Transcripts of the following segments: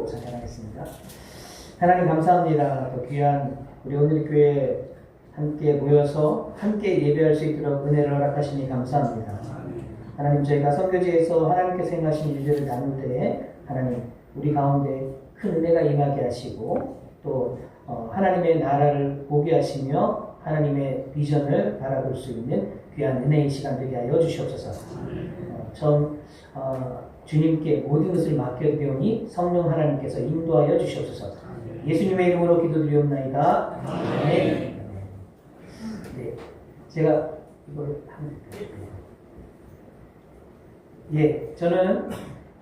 기도 찬양하겠습니다. 하나님 감사합니다. 또 귀한 우리 오늘 교회 함께 모여서 함께 예배할 수 있도록 은혜를 허락하시니 감사합니다. 하나님, 저희가 선교지에서 하나님께서 행하신 일들을 나눌 때 하나님 우리 가운데 큰 은혜가 임하게 하시고 또 하나님의 나라를 보게 하시며 하나님의 비전을 바라볼 수 있는 귀한 은혜의 시간 되게 하여 주시옵소서. 주님께 모든 것을 맡겨드리오니 성령 하나님께서 인도하여 주시옵소서. 예수님의 이름으로 기도드리옵나이다. 아멘. 네, 제가 이걸 저는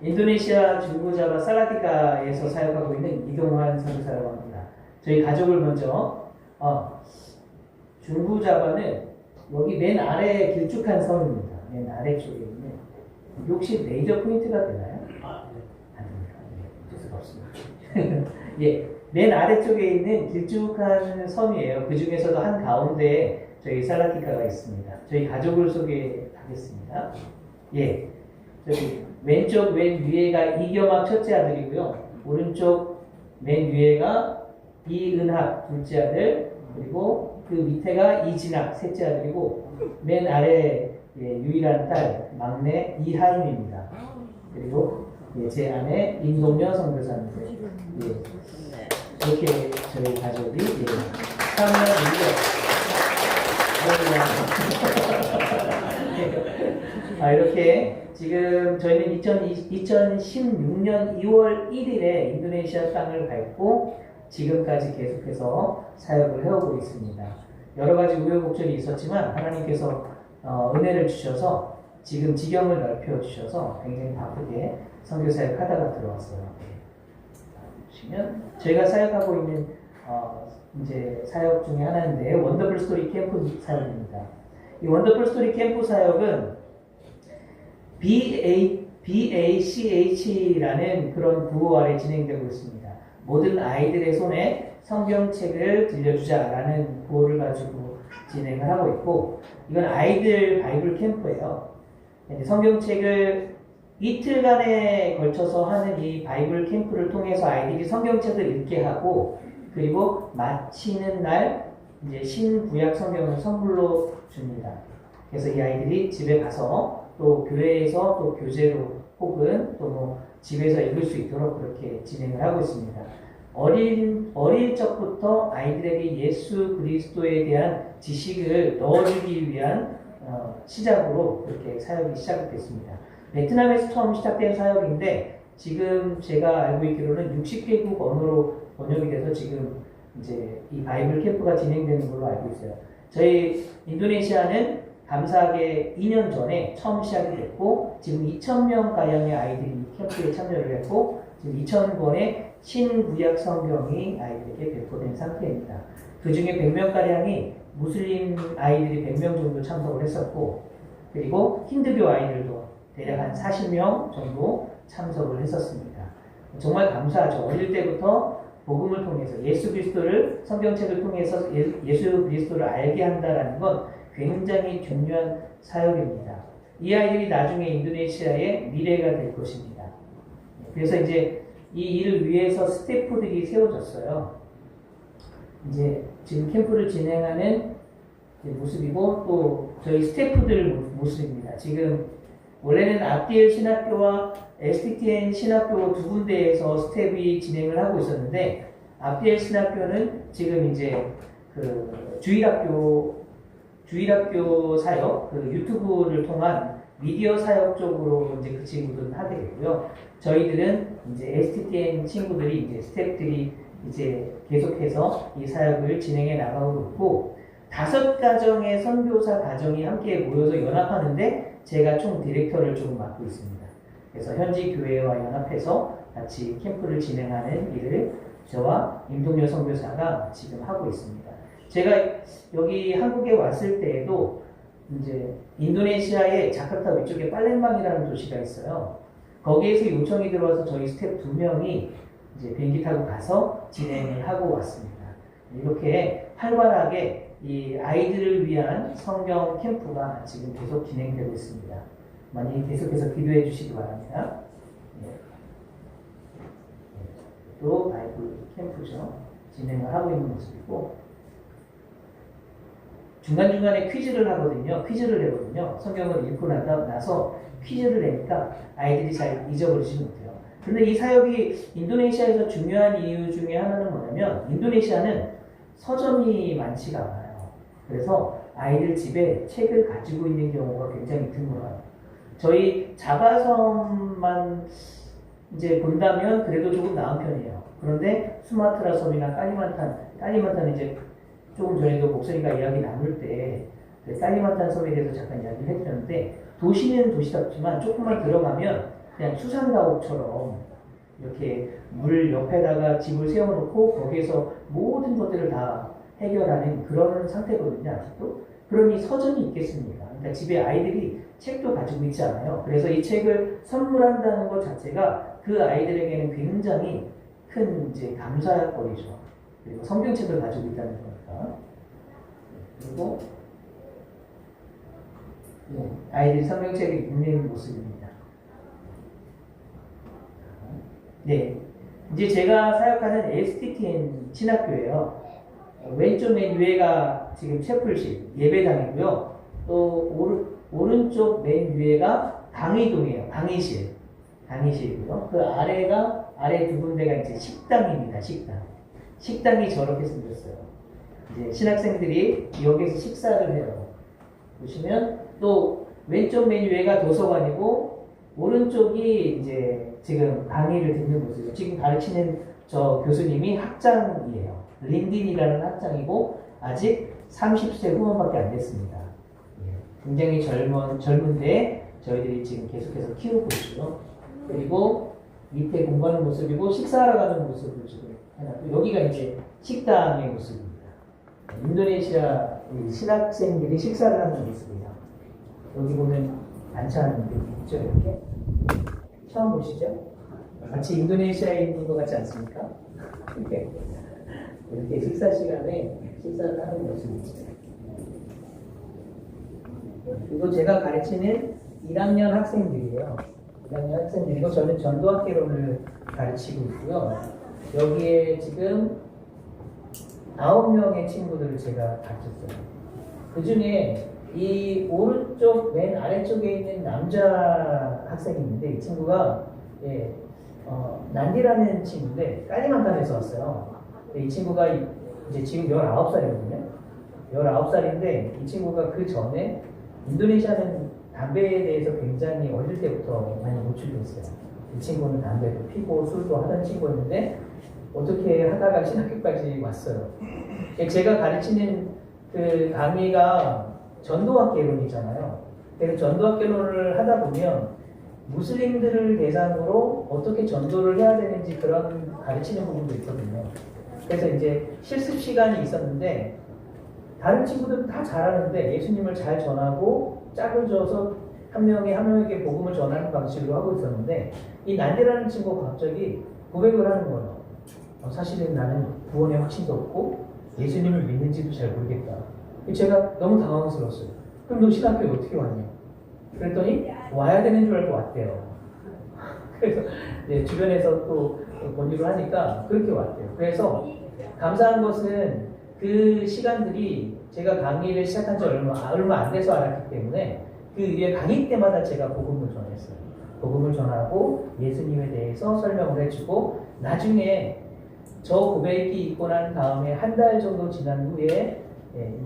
인도네시아 중부자바 살라티카에서 사역하고 있는 이동환 선교사라고 합니다. 저희 가족을 먼저 중부자바는 여기 맨 아래 길쭉한 섬입니다. 맨 아래쪽에 있는 이게 혹시 레이저 포인트가 되나요? 안 됩니까? 네, 수가 없습니다. 맨 아래쪽에 있는 길쭉한 섬이에요. 그 중에서도 한 가운데에 저희 살라티카가 있습니다. 저희 가족을 소개하겠습니다. 저기 왼쪽 맨 위에가 이겸학 첫째 아들이고요. 오른쪽 맨 위에가 이은학 둘째 아들, 그리고 그 밑에가 이진학 셋째 아들이고 맨 아래 유일한 딸 막내 이하임입니다. 그리고 제 아내 임동여 선교사입니다. 이렇게 저희 가족이 3년 1년 이렇게 지금 저희는 2016년 2월 1일에 인도네시아 땅을 밟고 지금까지 계속해서 사역을 해오고 있습니다. 여러 가지 우여곡절이 있었지만 하나님께서 은혜를 주셔서 지금 지경을 넓혀 주셔서 굉장히 바쁘게 선교 사역 하다가 들어왔어요. 보시면 저희가 사역하고 있는 이제 사역 중에 하나인데 원더풀 스토리 캠프 사역입니다. 이 원더풀 스토리 캠프 사역은 BACH라는 그런 구호 아래 진행되고 있습니다. 모든 아이들의 손에 성경책을 들려주자라는 구호를 가지고 진행을 하고 있고, 이건 아이들 바이블 캠프예요. 성경책을 이틀간에 걸쳐서 하는 이 바이블 캠프를 통해서 아이들이 성경책을 읽게 하고, 그리고 마치는 날 이제 신구약 성경을 선물로 줍니다. 그래서 이 아이들이 집에 가서 또 교회에서 또 교재로 혹은 또 뭐 집에서 읽을 수 있도록 그렇게 진행을 하고 있습니다. 어릴 적부터 아이들에게 예수 그리스도에 대한 지식을 넣어주기 위한 시작으로 그렇게 사역이 시작됐습니다. 베트남에서 처음 시작된 사역인데 지금 제가 알고 있기로는 60개국 언어로 번역이 돼서 지금 이제 이 바이블 캠프가 진행되는 걸로 알고 있어요. 저희 인도네시아는 감사하게 2년 전에 처음 시작이 됐고 지금 2,000명 가량의 아이들이 이 캠프에 참여를 했고 지금 2,000권의 신구약 성경이 아이들에게 배포된 상태입니다. 그 중에 100명 가량이 무슬림 아이들이 100명 정도 참석을 했었고, 그리고 힌두교 아이들도 대략 한 40명 정도 참석을 했었습니다. 정말 감사하죠. 어릴 때부터 복음을 통해서 예수 그리스도를 성경책을 통해서 예수 그리스도를 알게 한다라는 건 굉장히 중요한 사역입니다. 이 아이들이 나중에 인도네시아의 미래가 될 것입니다. 그래서 이제 이 일을 위해서 스태프들이 세워졌어요. 이제 지금 캠프를 진행하는 모습이고 또 저희 스태프들 모습입니다. 지금 원래는 압디엘 신학교와 STTN 신학교 두 군데에서 스텝이 진행을 하고 있었는데 압디엘 신학교는 지금 이제 그 주일학교 사역, 그 유튜브를 통한 미디어 사역 쪽으로 이제 그 친구들은 하게 되고요. 저희들은 이제 STTN 친구들이 이제 스태프들이 이제 계속해서 이 사역을 진행해 나가고 있고 5가정의 선교사 가정이 함께 모여서 연합하는데 제가 총 디렉터를 조금 맡고 있습니다. 그래서 현지 교회와 연합해서 같이 캠프를 진행하는 일을 저와 임동여 선교사가 지금 하고 있습니다. 제가 여기 한국에 왔을 때에도 이제 인도네시아의 자카르타 위쪽에 팔렘방이라는 도시가 있어요. 거기에서 요청이 들어와서 저희 스태프 2명이 이제 비행기 타고 가서 진행을 하고 왔습니다. 이렇게 활발하게 이 아이들을 위한 성경 캠프가 지금 계속 진행되고 있습니다. 많이 계속해서 기도해 주시기 바랍니다. 또 바이블 캠프죠. 진행을 하고 있는 모습이고, 중간중간에 퀴즈를 하거든요. 퀴즈를 내거든요. 성경을 읽고 나서 퀴즈를 내니까 아이들이 잘 잊어버리지 못해요. 근데 이 사역이 인도네시아에서 중요한 이유 중에 하나는 뭐냐면, 인도네시아는 서점이 많지가 않아요. 그래서 아이들 집에 책을 가지고 있는 경우가 굉장히 드물어요. 저희 자바섬만 이제 본다면 그래도 조금 나은 편이에요. 그런데 수마트라 섬이나 깔리만탄은 이제 조금 전에도 목소리가 이야기 나눌 때 깔리만탄 섬에 대해서 잠깐 이야기를 해드렸는데, 도시는 도시답지만 조금만 들어가면 그냥 수상가옥처럼 이렇게 물 옆에다가 집을 세워놓고 거기에서 모든 것들을 다 해결하는 그런 상태거든요, 아직도. 그러니 서점이 있겠습니까? 그러니까 집에 아이들이 책도 가지고 있지 않아요. 그래서 이 책을 선물한다는 것 자체가 그 아이들에게는 굉장히 큰 이제 감사거리죠. 그리고 성경책을 가지고 있다는 거니까. 그리고 아이들이 성경책을 읽는 모습입니다. 네, 이제 제가 사역하는 STTN 신학교예요. 왼쪽 맨 위에가 지금 채플실 예배당이고요. 또 오른쪽 맨 위에가 강의동이에요. 강의실이고요. 그 아래 두 군데가 이제 식당입니다. 식당이 저렇게 생겼어요. 이제 신학생들이 여기서 식사를 해요. 보시면 또 왼쪽 맨 위에가 도서관이고, 오른쪽이 이제 지금 강의를 듣는 모습이에요. 지금 가르치는 저 교수님이 학장이에요. 린딘이라는 학장이고 아직 30세 후반밖에 안 됐습니다. 굉장히 젊은데 저희들이 지금 계속해서 키우고 있고요. 그리고 밑에 공부하는 모습이고 식사하러 가는 모습을 지금 해놨고, 여기가 이제 식당의 모습입니다. 인도네시아 신학생들이 식사를 하는 모습이에요. 여기 보면 반찬들이 있죠, 이렇게. 처음 보시죠? 마치 인도네시아에 있는 것 같지 않습니까? 이렇게 식사 시간에 식사를 하는 모습입니다. 그리고 제가 가르치는 1학년 학생들이에요. 1학년 학생들이고, 저는 전도학개론을 가르치고 있고요. 여기에 지금 9명의 친구들을 제가 가르쳤어요. 그 중에 이 오른쪽 맨 아래쪽에 있는 남자 학생이 있는데, 이 친구가 난디라는 친구인데 깔리만탄에서 왔어요. 이 친구가 이제 지금 19살이거든요. 19살인데 이 친구가 그 전에 인도네시아는 담배에 대해서 굉장히 어릴 때부터 많이 노출됐어요. 이 친구는 담배도 피고 술도 하던 친구였는데 어떻게 하다가 신학교까지 왔어요. 제가 가르치는 그 강의가 전도학개론이잖아요. 그래서 전도학개론을 하다 보면 무슬림들을 대상으로 어떻게 전도를 해야 되는지 그런 가르치는 부분도 있거든요. 그래서 이제 실습 시간이 있었는데 다른 친구들은 다 잘하는데 예수님을 잘 전하고 짝을 줘서 한 명에게 복음을 전하는 방식으로 하고 있었는데, 이 난디라는 친구가 갑자기 고백을 하는 거예요. 사실은 나는 구원의 확신도 없고 예수님을 믿는지도 잘 모르겠다. 제가 너무 당황스러웠어요. 그럼 너 신학교에 어떻게 왔냐? 그랬더니 와야 되는 줄 알고 왔대요. 그래서 주변에서 또 권유를 하니까 그렇게 왔대요. 그래서 감사한 것은 그 시간들이 제가 강의를 시작한 지 얼마 안 돼서 알았기 때문에 그 위에 강의 때마다 제가 복음을 전했어요. 복음을 전하고 예수님에 대해서 설명을 해주고, 나중에 저 고백이 있고 난 다음에 한 달 정도 지난 후에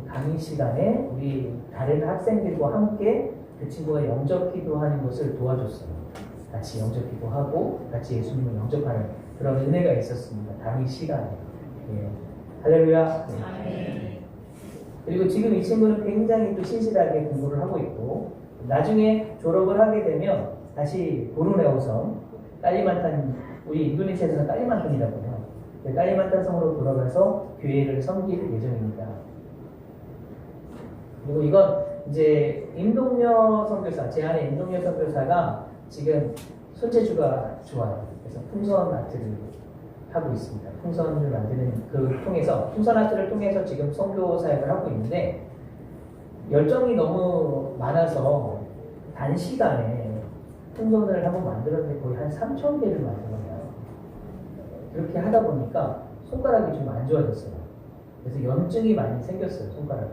강의 시간에 우리 다른 학생들과 함께 그 친구가 영접 기도하는 것을 도와줬어요. 같이 영접 기도하고 같이 예수님을 영접하는 그런 은혜가 있었습니다. 강의 시간에. 할렐루야. 그리고 지금 이 친구는 굉장히 또 신실하게 공부를 하고 있고, 나중에 졸업을 하게 되면 다시 보르네오 섬, 깔리만탄, 우리 인도네시아에서는 깔리만탄이라고 해요. 깔리만탄 섬으로 돌아가서 교회를 섬길 예정입니다. 그리고 이건 이제 임동녀 선교사, 제 안에 임동녀 선교사가 지금 손재주가 좋아요. 그래서 풍선 아트를 하고 있습니다. 풍선을 만드는 풍선 아트를 통해서 지금 선교 사역을 하고 있는데, 열정이 너무 많아서 단시간에 풍선을 한번 만들었는데 거의 한 3,000개를 만들었어요. 그렇게 하다 보니까 손가락이 좀 안 좋아졌어요. 그래서 염증이 많이 생겼어요, 손가락에.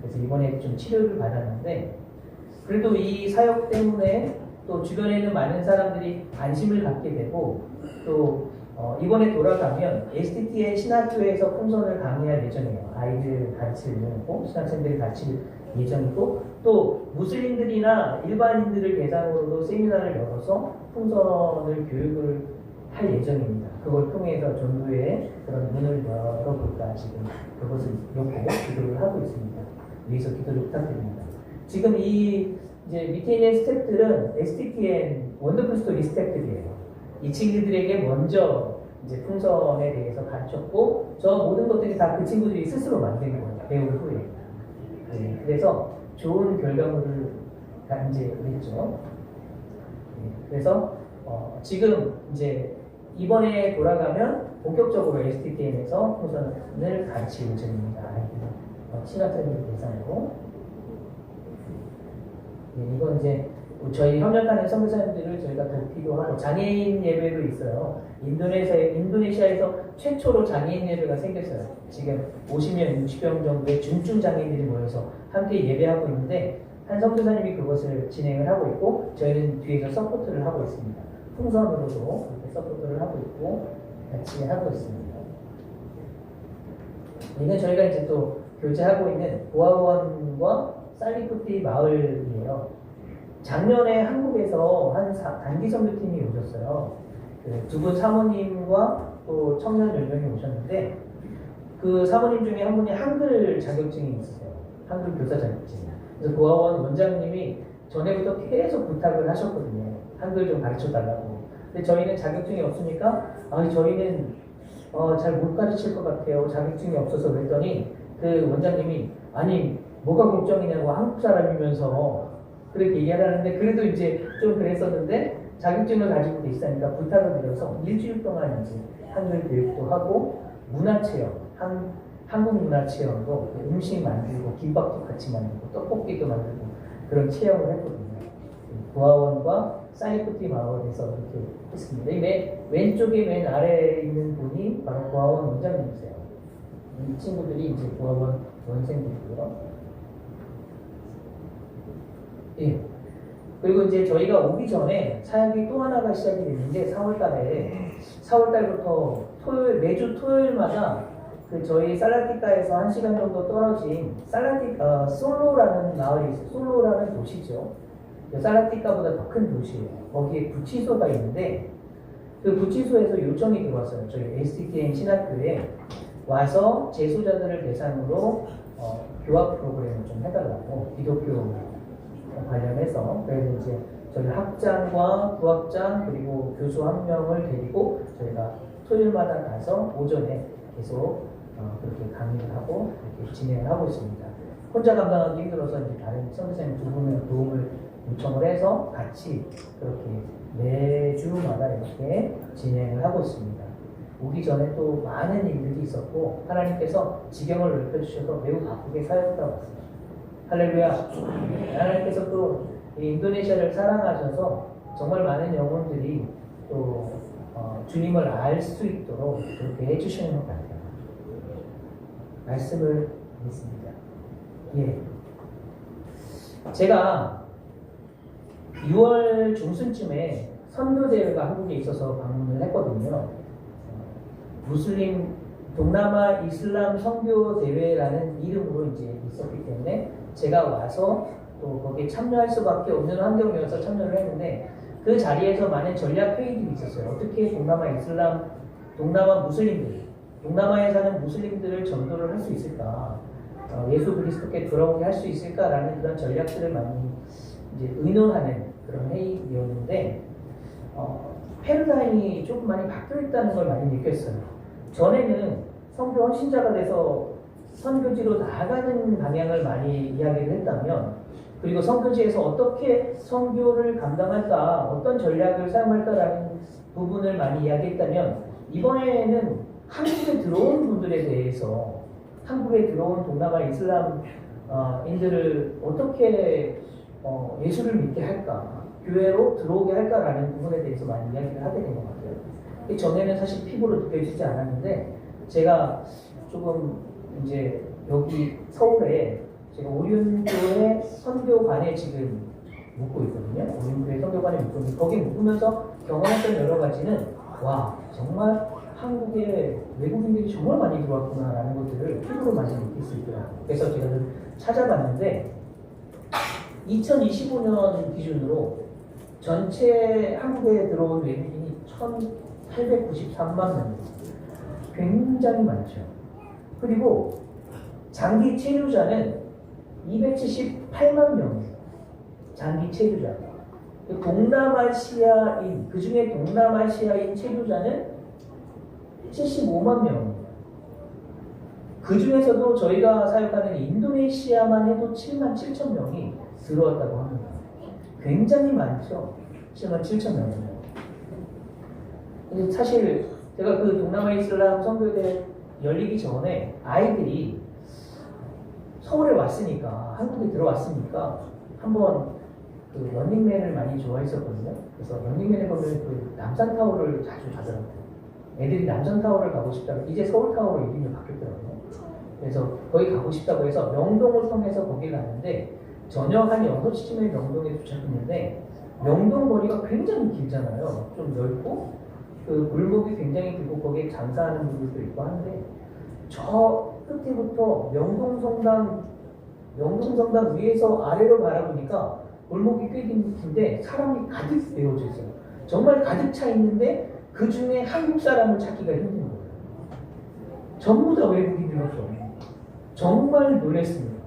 그래서 이번에 좀 치료를 받았는데, 그래도 이 사역 때문에 또 주변에 있는 많은 사람들이 관심을 갖게 되고, 또 이번에 돌아가면 STT의 신학교에서 풍선을 강의할 예정이에요. 아이들 가르치려고 신학생들이 가르칠 예정이고, 또 무슬림들이나 일반인들을 대상으로도 세미나를 열어서 풍선을 교육을 할 예정입니다. 그걸 통해서 전도의 그런 문을 열어볼까 지금 그것을 놓고 기도를 하고 있습니다. 여기서 기도를 부탁드립니다. 지금 이 이제 밑에 있는 스태프들은 STTN 원더풀 스토리 스태프들이에요. 이 친구들에게 먼저 이제 풍선에 대해서 가르쳤고, 저 모든 것들이 다 그 친구들이 스스로 만든 거예요. 배운 후에. 네, 그래서 좋은 결과물을 이제 냈죠. 네, 그래서 지금 이제 이번에 돌아가면 본격적으로 STTN에서 풍선을 가르칠 예정입니다. 신학생들 대상으로. 네, 이건 이제 저희 협력하는 선교사님들을 저희가 돕기도 하고, 장애인 예배도 있어요. 인도네시아에서 최초로 장애인 예배가 생겼어요. 지금 50명, 60명 정도의 중증 장애인들이 모여서 함께 예배하고 있는데, 한 선교사님이 그것을 진행을 하고 있고, 저희는 뒤에서 서포트를 하고 있습니다. 풍선으로도 그렇게 서포트를 하고 있고 같이 하고 있습니다. 이건 저희가 이제 또 교제하고 있는 보아원과 살리푸티 마을이에요. 작년에 한국에서 한 단기 선교팀이 오셨어요. 그 두 분 사모님과 또 청년 10명이 오셨는데, 그 사모님 중에 한 분이 한글 자격증이 있으세요. 한글 교사 자격증. 그래서 보아원 원장님이 전에부터 계속 부탁을 하셨거든요. 한글 좀 가르쳐 달라고. 근데 저희는 자격증이 없으니까, 저희는 잘 못 가르칠 것 같아요. 자격증이 없어서. 그랬더니 그 원장님이, 아니 뭐가 걱정이냐고, 한국 사람이면서 그렇게 얘기하라는데, 그래도 이제 좀 그랬었는데 자격증을 가지고 계시다니까 부탁을 드려서 일주일 동안 이제 한글 교육도 하고, 문화체험, 한국 문화체험도 음식 만들고 김밥도 같이 만들고 떡볶이도 만들고 그런 체험을 했거든요. 보아원과 사이코티 마을에서 이렇게 했습니다. 왼쪽에 맨 아래에 있는 분이 바로 보아원 원장님이세요. 이 친구들이 이제 보아원 원생들이고요. 예. 그리고 이제 저희가 오기 전에 사역이 또 하나가 시작이 됐는데, 4월달부터 매주 토요일마다 그 저희 살라티카에서 1시간 정도 떨어진 솔로라는 마을이 있어요. 솔로라는 도시죠. 살라티카보다 더 큰 도시예요. 거기에 구치소가 있는데, 그 구치소에서 요청이 들어왔어요. 저희 STTN 신학교에 와서 재소자들을 대상으로 교학 프로그램을 좀 해달라고, 기독교 관련해서. 그래서 이제 저희 학장과 부학장 그리고 교수 한 명을 데리고 저희가 토요일마다 가서 오전에 계속 그렇게 강의를 하고 이렇게 진행을 하고 있습니다. 혼자 감당하기 힘들어서 이제 다른 선생님 두 분의 도움을 요청을 해서 같이 그렇게 매주마다 이렇게 진행을 하고 있습니다. 오기 전에 또 많은 일들이 있었고, 하나님께서 지경을 넓혀주셔서 매우 바쁘게 사역하다 왔습니다. 할렐루야. 하나님께서 또 인도네시아를 사랑하셔서 정말 많은 영혼들이 또 주님을 알 수 있도록 그렇게 해주시는 것 같아요. 말씀을 믿습니다. 예. 제가 6월 중순쯤에 선교대회가 한국에 있어서 방문을 했거든요. 무슬림 동남아 이슬람 선교대회라는 이름으로 이제 있었기 때문에 제가 와서 또 거기에 참여할 수밖에 없는 환경이어서 참여를 했는데, 그 자리에서 많은 전략 회의들이 있었어요. 어떻게 동남아 무슬림들, 동남아에 사는 무슬림들을 전도를 할 수 있을까? 예수 그리스도께 돌아오게 할 수 있을까라는 그런 전략들을 많이 이제 의논하는 그런 회의였는데, 패러다임이 조금 많이 바뀌어 있다는 걸 많이 느꼈어요. 전에는 선교 헌신자가 돼서 선교지로 나아가는 방향을 많이 이야기를 했다면, 그리고 선교지에서 어떻게 선교를 감당할까, 어떤 전략을 사용할까라는 부분을 많이 이야기했다면, 이번에는 한국에 들어온 분들에 대해서, 한국에 들어온 동남아 이슬람인들을 어떻게 예수를 믿게 할까, 교회로 들어오게 할까라는 부분에 대해서 많이 이야기를 하게 된 것 같아요. 전에는 사실 피부로 느껴지지 않았는데 제가 조금 이제 여기 서울에 제가 오륜교회 선교관에 지금 묵고 있거든요. 오륜교회 선교관에 묵고 있는데 거기 묵으면서 경험했던 여러 가지는 와 정말 한국에 외국인들이 정말 많이 들어왔구나라는 것들을 피부로 많이 느낄 수 있더라고요. 그래서 제가 좀 찾아봤는데 2025년 기준으로 전체 한국에 들어온 외국인이 1,893만 명입니다. 굉장히 많죠. 그리고 장기 체류자는 278만 명이에요. 장기 체류자. 동남아시아인, 그 중에 동남아시아인 체류자는 75만 명입니다. 그 중에서도 저희가 사역하는 인도네시아만 해도 7만 7천 명이 들어왔다고 합니다. 굉장히 많죠. 7만 7천 명이면. 사실 제가 그 동남아 이슬람 선교대 열리기 전에 아이들이 서울에 왔으니까, 한국에 들어왔으니까 한번 그 런닝맨을 많이 좋아했었거든요. 그래서 런닝맨에 보면 그 남산타워를 자주 가더라고요. 애들이 남산타워를 가고 싶다고, 이제 서울타워로 이름이 바뀌었더라고요. 그래서 거기 가고 싶다고 해서 명동을 통해서 거기 갔는데 저녁 한 6시쯤에 명동에 도착했는데 명동 거리가 굉장히 길잖아요. 좀 넓고 그 골목이 굉장히 길고 거기에 장사하는 분들도 있고 한데 저 끝에부터 명동성당 위에서 아래로 바라보니까 골목이 꽤 긴데 사람이 가득 메워져 있어요. 정말 가득 차 있는데 그 중에 한국 사람을 찾기가 힘든 거예요. 전부 다 외국인이었죠. 정말 놀랐습니다.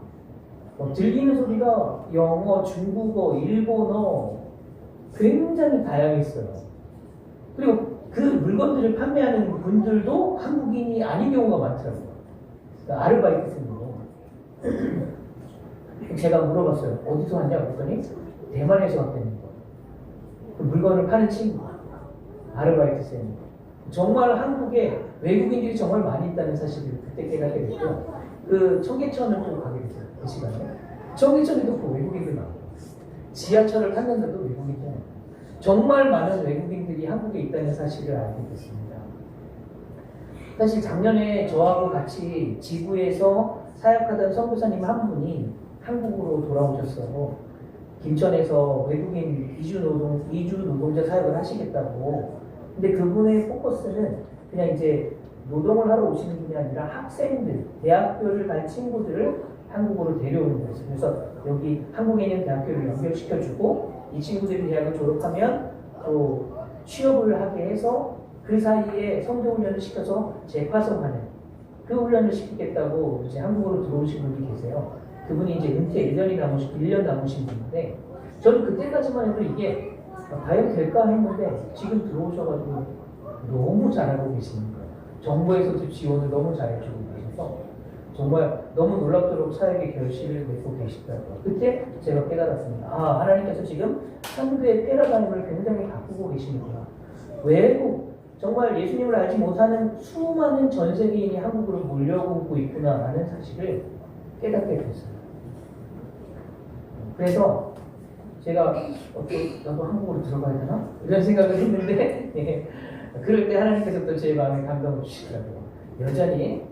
들리는 소리가 영어, 중국어, 일본어 굉장히 다양했어요. 그리고 그 물건들을 판매하는 분들도 한국인이 아닌 경우가 많더라고요. 그러니까 아르바이트생으로. 제가 물어봤어요. 어디서 왔냐? 그랬더니 대만에서 왔다는 거예요. 그 물건을 파는 친구. 아르바이트생. 정말 한국에 외국인들이 정말 많이 있다는 사실을 그때 깨닫게 됐고요. 그 청계천을 또 가게 됐어요. 그 시간에. 청계천에도 그 외국인들 많고 지하철을 탔는데도 외국인들 많고 정말 많은 외국인들이 한국에 있다는 사실을 알게 됐습니다. 사실 작년에 저하고 같이 지구에서 사역하던 선교사님 한 분이 한국으로 돌아오셨어요. 김천에서 외국인 이주 노동자 사역을 하시겠다고. 근데 그분의 포커스는 그냥 이제 노동을 하러 오시는 분이 아니라 학생들, 대학교를 갈 친구들을 한국으로 데려오는 거였어요. 그래서 여기 한국에 있는 대학교를 연결시켜주고 이 친구들이 대학을 졸업하면 또 취업을 하게 해서 그 사이에 선교훈련을 시켜서 재파송하는 그 훈련을 시키겠다고 이제 한국으로 들어오신 분이 계세요. 그분이 이제 은퇴 1년 남으신 분인데 저는 그때까지만 해도 이게 과연 될까 했는데 지금 들어오셔가지고 너무 잘하고 계시는 거예요. 정부에서도 지원을 너무 잘해주고 계셔서 정말 너무 놀랍도록 사역의 결실을 맺고 계시더라고요. 그때 제가 깨달았습니다. 아, 하나님께서 지금 한국의 패러다임을 굉장히 바꾸고 계시는구나. 외국, 정말 예수님을 알지 못하는 수많은 전 세계인이 한국으로 몰려오고 있구나라는 사실을 깨닫게 됐어요. 그래서 제가 나도 한국으로 들어가야 되나? 이런 생각을 했는데 예, 그럴 때 하나님께서 또 제 마음에 감동을 주시더라고요. 여전히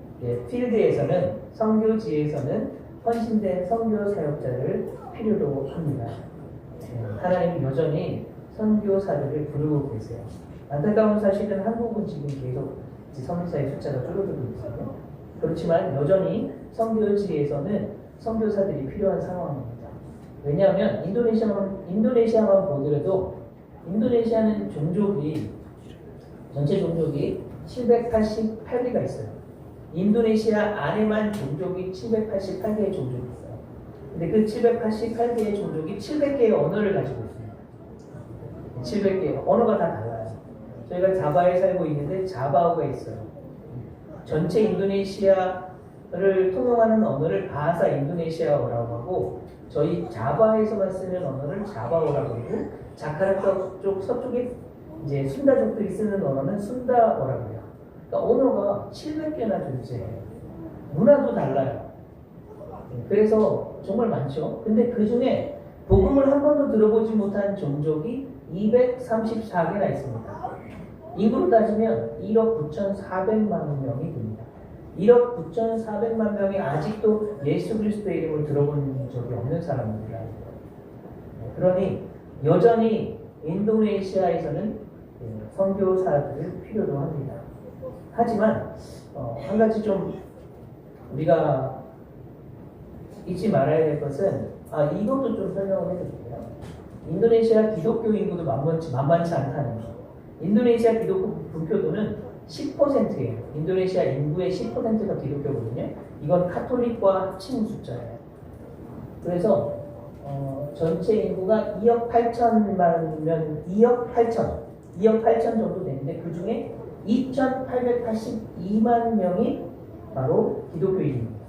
필드에서는 선교지에서는 헌신된 선교 사역자를 필요로 합니다. 하나님이 여전히 선교사들을 부르고 계세요. 안타까운 사실은 한국은 지금 계속 선교사의 숫자가 줄어들고 있어요. 그렇지만 여전히 선교지에서는 선교사들이 필요한 상황입니다. 왜냐하면 인도네시아만 보더라도 인도네시아는 전체 종족이 788개가 있어요. 인도네시아 안에만 종족이 788개의 종족이 있어요. 근데 그 788개의 종족이 700개의 언어를 가지고 있습니다. 700개의 언어가 다 달라요. 저희가 자바에 살고 있는데 자바어가 있어요. 전체 인도네시아를 통용하는 언어를 바하사 인도네시아어라고 하고 저희 자바에서만 쓰는 언어를 자바어라고 하고 자카르타 쪽 서쪽에 이제 순다족들이 쓰는 언어는 순다어라고 해요. 그러니까 언어가 700개나 존재해요. 문화도 달라요. 그래서 정말 많죠. 근데 그 중에 복음을 한 번도 들어보지 못한 종족이 234개나 있습니다. 인구로 따지면 1억 9,400만 명이 됩니다. 1억 9,400만 명이 아직도 예수 그리스도의 이름을 들어본 적이 없는 사람들이라는 거예요. 그러니 여전히 인도네시아에서는 선교사들을 필요로 합니다. 하지만 한 가지 좀 우리가 잊지 말아야 될 것은 이것도 좀 설명을 해드릴게요. 인도네시아 기독교 인구도 만만치 않다는 거. 인도네시아 기독교 불교도는 10%예요. 인도네시아 인구의 10%가 기독교거든요. 이건 카톨릭과 합친 숫자예요. 그래서 전체 인구가 2억 8천만 명, 2억 8천 정도 되는데 그 중에 2,882만 명이 바로 기독교인입니다.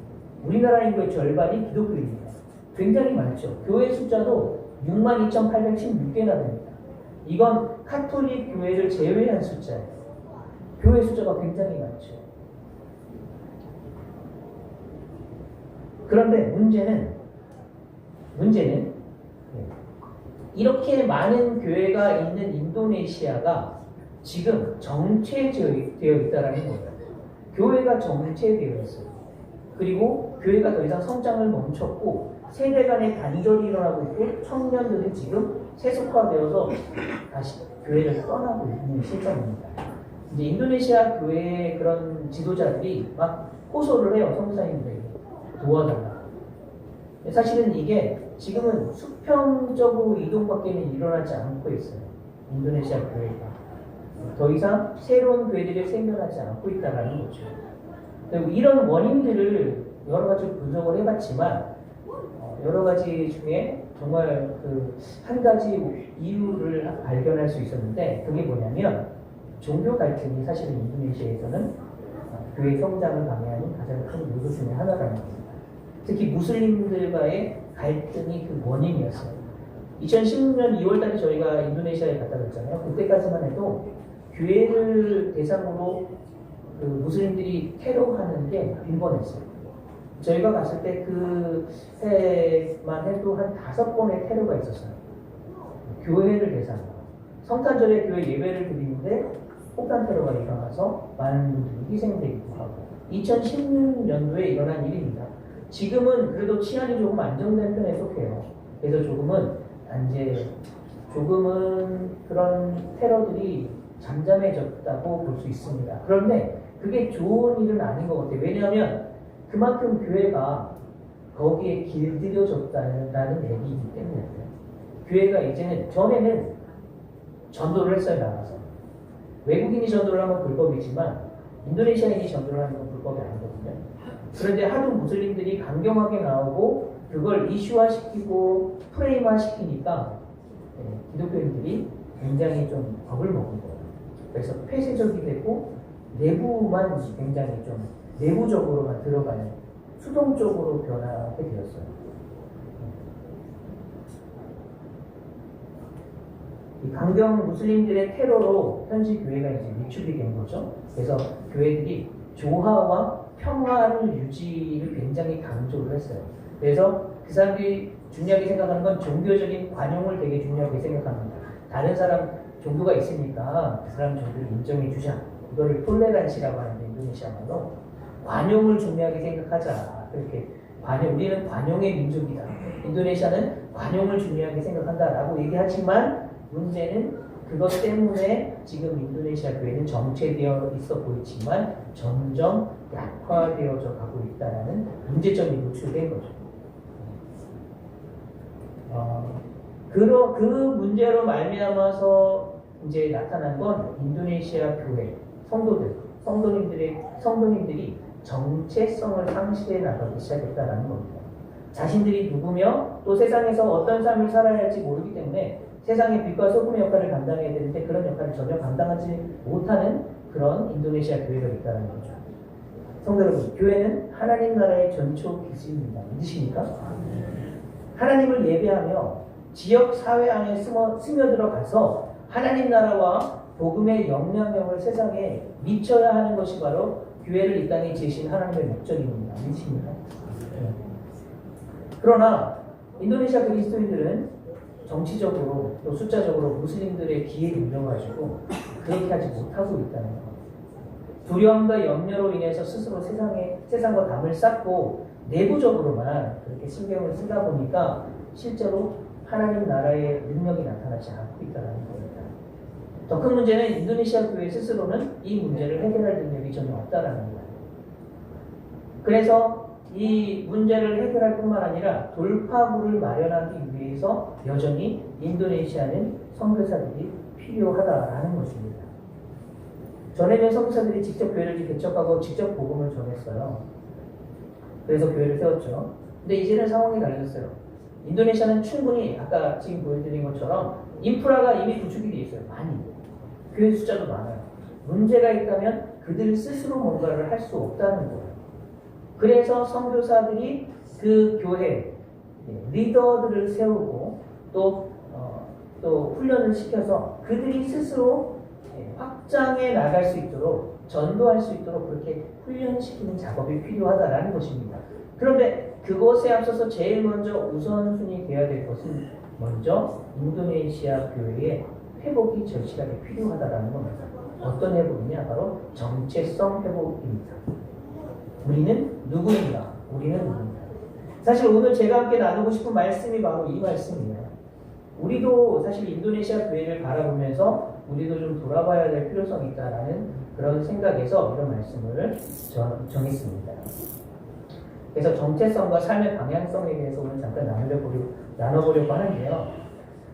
우리나라 인구의 절반이 기독교인입니다. 굉장히 많죠. 교회 숫자도 62,816개나 됩니다. 이건 카톨릭 교회를 제외한 숫자예요. 교회 숫자가 굉장히 많죠. 그런데 문제는 이렇게 많은 교회가 있는 인도네시아가 지금 정체되어 있다는 거예요. 교회가 정체되어 있어요. 그리고 교회가 더 이상 성장을 멈췄고 세대 간의 단절이 일어나고 있고 청년들이 지금 세속화되어서 다시 교회를 떠나고 있는 시점입니다. 이제 인도네시아 교회의 그런 지도자들이 막 호소를 해요. 선교사님들에게 도와달라. 사실은 이게 지금은 수평적으로 이동밖에는 일어나지 않고 있어요. 인도네시아 교회가 더 이상 새로운 교회들이 생겨나지 않고 있다는 거죠. 그리고 이런 원인들을 여러 가지 분석을 해봤지만 여러 가지 중에 정말 그 한 가지 이유를 발견할 수 있었는데 그게 뭐냐면 종교 갈등이 사실은 인도네시아에서는 교회 성장을 방해하는 가장 큰 요소 중에 하나라는 겁니다. 특히 무슬림들과의 갈등이 그 원인이었어요. 2016년 2월달에 저희가 인도네시아에 갔다 왔잖아요. 그때까지만 해도 교회를 대상으로 그 무슬림들이 테러하는 게 빈번했어요. 저희가 갔을 때 그 해만 해도 한 5번의 테러가 있었어요. 교회를 대상으로. 성탄절에 교회 예배를 드리는데 폭탄 테러가 일어나서 많은 분들이 희생되기도 하고 2016년도에 일어난 일입니다. 지금은 그래도 치안이 조금 안정된 편에 속해요. 그래서 조금은 그런 테러들이 잠잠해졌다고 볼 수 있습니다. 그런데 그게 좋은 일은 아닌 것 같아요. 왜냐하면 그만큼 교회가 거기에 길들여졌다는 얘기이기 때문에 교회가 이제는 전에는 전도를 했어요. 나가서 외국인이 전도를 하면 불법이지만 인도네시아인이 전도를 하는 건 불법이 아니거든요. 그런데 하도 무슬림들이 강경하게 나오고 그걸 이슈화시키고 프레임화시키니까 기독교인들이 굉장히 좀 겁을 먹은 거예요. 그래서 폐쇄적이 되고 내부만 굉장히 좀 내부적으로만 들어가는 수동적으로 변하게 되었어요. 이 강경 무슬림들의 테러로 현지 교회가 이제 위축이 된 거죠. 그래서 교회들이 조화와 평화를 유지를 굉장히 강조를 했어요. 그래서 그 사람들이 중요하게 생각하는 건 종교적인 관용을 되게 중요하게 생각합니다. 다른 사람 종교가 있으니까 그 사람 종교를 인정해 주자. 이거를 톨레란시라고 하는데 인도네시아 말로 관용을 중요하게 생각하자. 그렇게 우리는 관용의 민족이다. 인도네시아는 관용을 중요하게 생각한다라고 얘기하지만 문제는 그것 때문에 지금 인도네시아 교회는 정체되어 있어 보이지만 점점 약화되어져 가고 있다는 문제점이 노출된 거죠. 그 문제로 말미암아서 이제 나타난 건 인도네시아 교회 성도님들이 정체성을 상실해 나가기 시작했다는 겁니다. 자신들이 누구며 또 세상에서 어떤 삶을 살아야 할지 모르기 때문에 세상의 빛과 소금의 역할을 감당해야 되는데 그런 역할을 전혀 감당하지 못하는 그런 인도네시아 교회가 있다는 거죠. 성도 여러분, 교회는 하나님 나라의 전초 기지입니다. 믿으십니까? 하나님을 예배하며 지역 사회 안에 스며들어가서 하나님 나라와 복음의 영향력을 세상에 미쳐야 하는 것이 바로 교회를 이 땅에 제신 하나님의 목적입니다. 믿으십니까? 그러나 인도네시아 그리스도인들은 정치적으로 또 숫자적으로 무슬림들의 귀에 눌려가지고 그렇게 하지 못하고 있다는 것. 두려움과 염려로 인해서 스스로 세상과 담을 쌓고 내부적으로만 그렇게 신경을 쓰다 보니까 실제로 하나님 나라의 능력이 나타나지 않고 있다는 겁니다. 더 큰 문제는 인도네시아 교회 스스로는 이 문제를 해결할 능력이 전혀 없다는 거예요. 그래서 이 문제를 해결할 뿐만 아니라 돌파구를 마련하기 위해서 여전히 인도네시아는 선교사들이 필요하다라는 것입니다. 전에는 선교사들이 직접 교회를 개척하고 직접 복음을 전했어요. 그래서 교회를 세웠죠. 근데 이제는 상황이 달라졌어요. 인도네시아는 충분히 아까 지금 보여드린 것처럼 인프라가 이미 구축이 되어 있어요. 많이. 교회 숫자도 많아요. 문제가 있다면 그들 스스로 뭔가를 할 수 없다는 거예요. 그래서 선교사들이 그 교회 리더들을 세우고 또 훈련을 시켜서 그들이 스스로 확장해 나갈 수 있도록 전도할 수 있도록 그렇게 훈련시키는 작업이 필요하다라는 것입니다. 그런데 그것에 앞서서 제일 먼저 우선순위 되어야 될 것은 먼저 인도네시아 교회의 회복이 절실하게 필요하다라는 겁니다. 어떤 회복이냐? 바로 정체성 회복입니다. 우리는 누구인가? 우리는 누구인가? 사실 오늘 제가 함께 나누고 싶은 말씀이 바로 이 말씀이에요. 우리도 사실 인도네시아 교회를 바라보면서 우리도 좀 돌아봐야 될 필요성이 있다라는 그런 생각에서 이런 말씀을 정했습니다. 그래서 정체성과 삶의 방향성에 대해서 오늘 잠깐 나눠보려고 하는데요.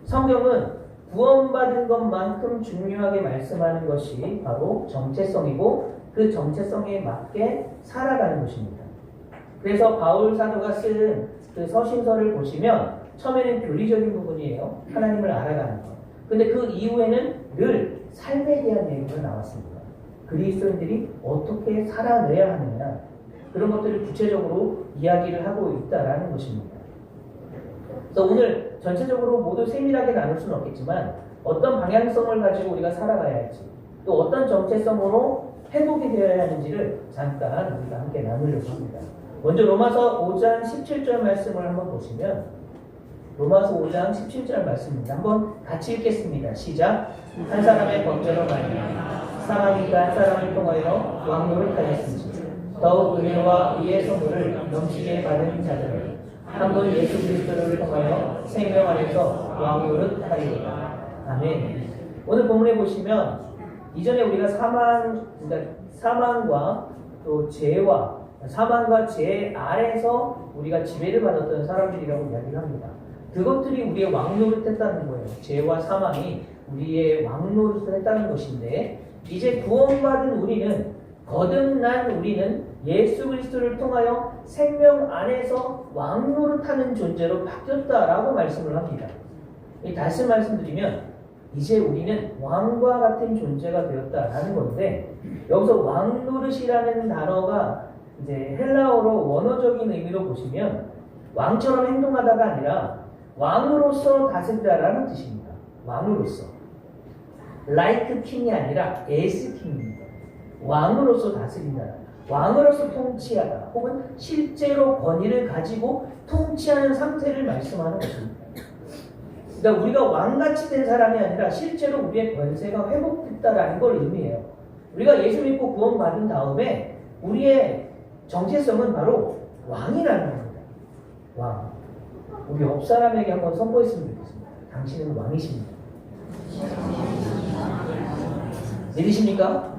성경은 구원받은 것만큼 중요하게 말씀하는 것이 바로 정체성이고 그 정체성에 맞게 살아가는 것입니다. 그래서 바울 사도가 쓴 그 서신서를 보시면 처음에는 교리적인 부분이에요. 하나님을 알아가는 것. 근데 그 이후에는 늘 삶에 대한 얘기가 나왔습니다. 그리스도인들이 어떻게 살아내야 하느냐 그런 것들을 구체적으로 이야기를 하고 있다라는 것입니다. 그래서 오늘 전체적으로 모두 세밀하게 나눌 수는 없겠지만 어떤 방향성을 가지고 우리가 살아가야 할지 또 어떤 정체성으로 회복이 되어야 하는지를 잠깐 우리가 함께 나누려고 합니다. 먼저 로마서 5장 17절 말씀을 한번 보시면 로마서 5장 17절 말씀입니다. 한번 같이 읽겠습니다. 시작. 한 사람의 범죄로 말미암아 사망이가 한 사람을 통하여 왕노를 하였은지 더욱 은혜와 이의 선물을 넘치게 받은 자들을 한 분 예수 그리스도를 통하여 생명 안에서 왕노를 하리로다. 아멘. 오늘 본문에 보시면 이전에 우리가 사망과 또 죄와 사망과 죄 아래서 우리가 지배를 받았던 사람들이라고 이야기를 합니다. 그것들이 우리의 왕노릇 했다는 거예요. 죄와 사망이 우리의 왕노릇을 했다는 것인데 이제 구원받은 우리는 거듭난 우리는 예수 그리스도를 통하여 생명 안에서 왕노릇하는 존재로 바뀌었다라고 말씀을 합니다. 다시 말씀드리면 이제 우리는 왕과 같은 존재가 되었다라는 건데 여기서 왕노릇이라는 단어가 이제 헬라어로 원어적인 의미로 보시면 왕처럼 행동하다가 아니라 왕으로서 다스리다라는 뜻입니다. 왕으로서. like king이 아니라 as king입니다. 왕으로서 다스린다. 왕으로서 통치하다. 혹은 실제로 권위를 가지고 통치하는 상태를 말씀하는 것입니다. 그러니까 우리가 왕같이 된 사람이 아니라 실제로 우리의 권세가 회복됐다라는 걸 의미해요. 우리가 예수 믿고 구원받은 다음에 우리의 정체성은 바로 왕이라는 겁니다. 왕. 우리 옆 사람에게 한번 선포했으면 좋겠습니다. 당신은 왕이십니다. 믿으십니까?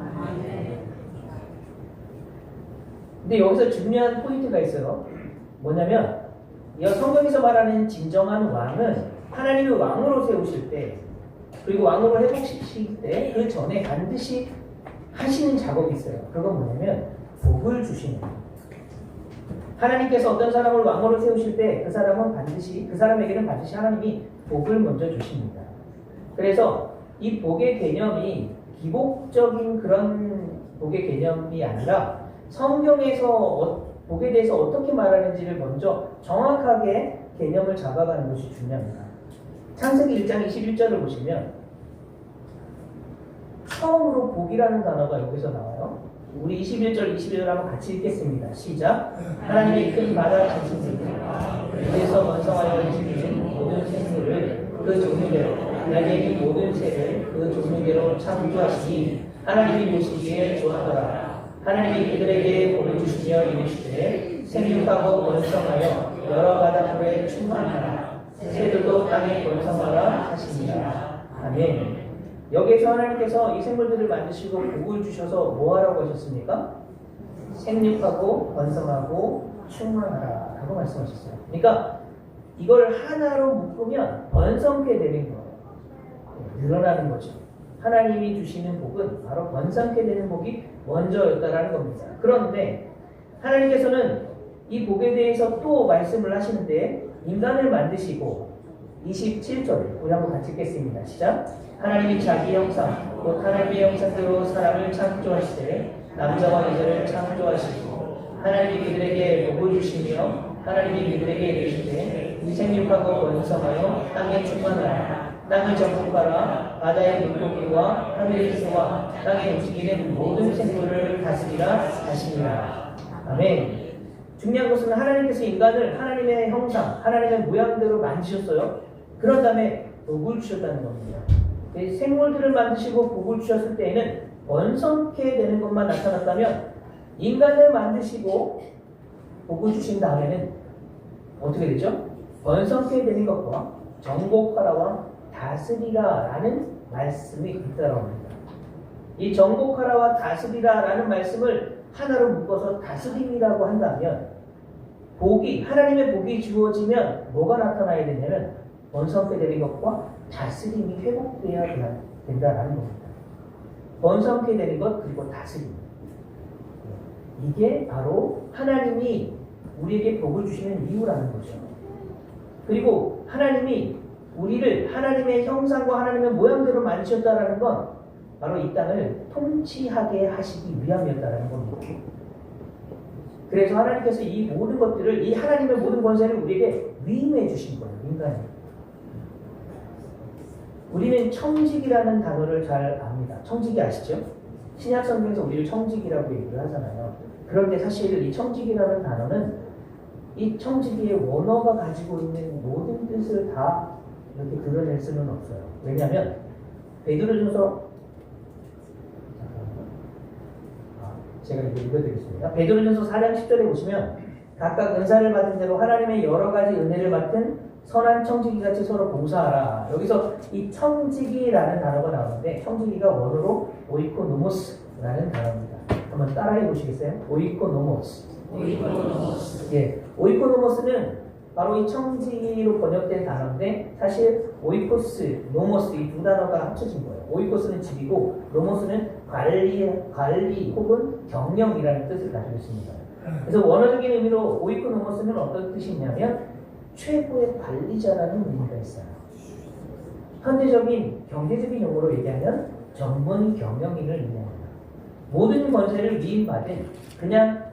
근데 여기서 중요한 포인트가 있어요. 뭐냐면 이 성경에서 말하는 진정한 왕은 하나님을 왕으로 세우실 때 그리고 왕으로 회복시킬 때 그 전에 반드시 하시는 작업이 있어요. 그건 뭐냐면 복을 주시는 거예요. 하나님께서 어떤 사람을 왕으로 세우실 때 그 사람에게는 반드시 하나님이 복을 먼저 주십니다. 그래서 이 복의 개념이 기복적인 그런 복의 개념이 아니라 성경에서 복에 대해서 어떻게 말하는지를 먼저 정확하게 개념을 잡아가는 것이 중요합니다. 창세기 1장 21절을 보시면 처음으로 복이라는 단어가 여기서 나와요. 우리 21절, 22절 한번 같이 읽겠습니다. 시작. 하나님이 큰 바다 자신들과 그에서 번성하여 움직이는 모든 생물을 그 종류대로 내게 이 모든 색을 그 종류대로 창조하시니 하나님이 보시기에 좋아하더라. 하나님이 그들에게 복을 주시며 이르시되 생육하고 번성하여 여러 바다풀에 충만하라. 새들도 땅에 번성하라 하시니라. 아멘. 여기에서 하나님께서 이 생물들을 만드시고 복을 주셔서 뭐 하라고 하셨습니까? 생육하고 번성하고 충만하라 라고 말씀하셨어요. 그러니까 이걸 하나로 묶으면 번성케 되는 거예요. 늘어나는 거죠. 하나님이 주시는 복은 바로 번성케 되는 복이 먼저였다라는 겁니다. 그런데 하나님께서는 이 복에 대해서 또 말씀을 하시는데 인간을 만드시고 27절 우리 한번 같이 읽겠습니다. 시작. 하나님이 자기 형상 곧 하나님의 형상대로 사람을 창조하시되 남자와 여자를 창조하시고 하나님이 그들에게 복을 주시며 하나님이 그들에게 이르시되 생육하고 번성하여 땅에 충만하라. 땅을 정복하라. 바다의 물고기와 하늘의 새와 땅에 움직이는 모든 생물을 다스리라 하시니라. 아멘. 중요한 것은 하나님께서 인간을 하나님의 형상, 하나님의 모양대로 만드셨어요. 그런 다음에 복을 주셨다는 겁니다. 생물들을 만드시고 복을 주셨을 때에는 번성케 되는 것만 나타났다면 인간을 만드시고 복을 주신 다음에는 어떻게 되죠? 번성케 되는 것과 정복하라와 다스리라 라는 말씀이 있다고 합니다. 이 정복하라와 다스리라 라는 말씀을 하나로 묶어서 다스림이라고 한다면 복이, 하나님의 복이 주어지면 뭐가 나타나야 되냐면 번성케 되는 것과 다스림이 회복되어야 된다라는 겁니다. 번성케 되는 것 그리고 다스림. 이게 바로 하나님이 우리에게 복을 주시는 이유라는 거죠. 그리고 하나님이 우리를 하나님의 형상과 하나님의 모양대로 만드셨다라는 건 바로 이 땅을 통치하게 하시기 위함이었다라는 겁니다. 그래서 하나님께서 이 모든 것들을, 이 하나님의 모든 권세를 우리에게 위임해 주신 거예요. 인간이. 우리는 청직이라는 단어를 잘 압니다. 청직이 아시죠? 신약 성경에서 우리를 청직이라고 얘기를 하잖아요. 그런데 사실 이 청직이라는 단어는 이 청지기의 원어가 가지고 있는 모든 뜻을 다 이렇게 드러낼 수는 없어요. 왜냐하면 베드로전서 제가 이거 읽어드리겠습니다. 베드로전서 4장 10절에 보시면 각각 은사를 받은 대로 하나님의 여러 가지 은혜를 맡은 선한 청지기 같이 서로 봉사하라. 여기서 이 청지기라는 단어가 나오는데 청지기가 원어로 오이코노모스라는 단어입니다. 한번 따라해 보시겠어요? 오이코노모스. 예, 오이코노모스는 바로 이 청지기로 번역된 단어인데 사실 오이코스, 노모스 이 두 단어가 합쳐진 거예요. 오이코스는 집이고 노모스는 관리 혹은 경영이라는 뜻을 가지고 있습니다. 그래서 원어적인 의미로 오이코노모스는 어떤 뜻이 있냐면 최고의 관리자라는 의미가 있어요. 현대적인 경제적인 용어로 얘기하면 전문 경영인을 의미합니다. 모든 권세를 위임받은 그냥